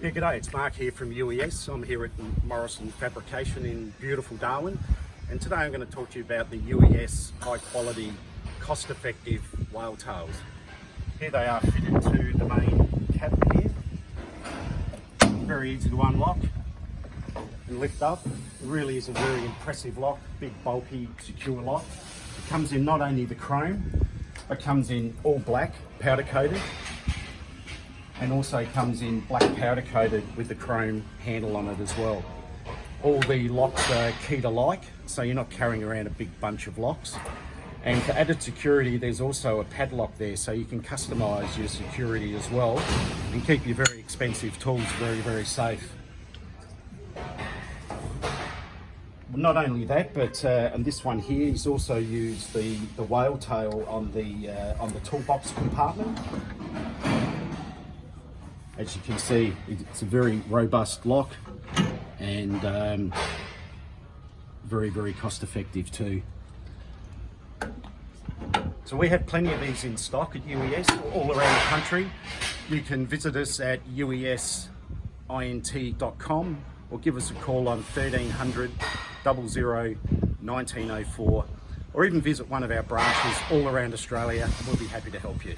Yeah, g'day, it's Mark here from UES. I'm here at Morrison Fabrication in beautiful Darwin, and today I'm going to talk to you about the UES high quality, cost effective whale tails. Here they are fitted to the main cabin here. Very easy to unlock and lift up. It really is a very impressive lock, big bulky secure lock. It comes in not only the chrome, but comes in all black powder coated, and also comes in black powder coated with the chrome handle on it as well. All the locks are key to like, so you're not carrying around a big bunch of locks. And for added security, there's also a padlock there, so you can customise your security as well and keep your very expensive tools very, very safe. Not only that, but and this one here is also used the whale tail on the toolbox compartment. As you can see, it's a very robust lock and very, very cost effective too. So we have plenty of these in stock at UES all around the country. You can visit us at uesint.com or give us a call on 1300 00 1904, or even visit one of our branches all around Australia, and we'll be happy to help you.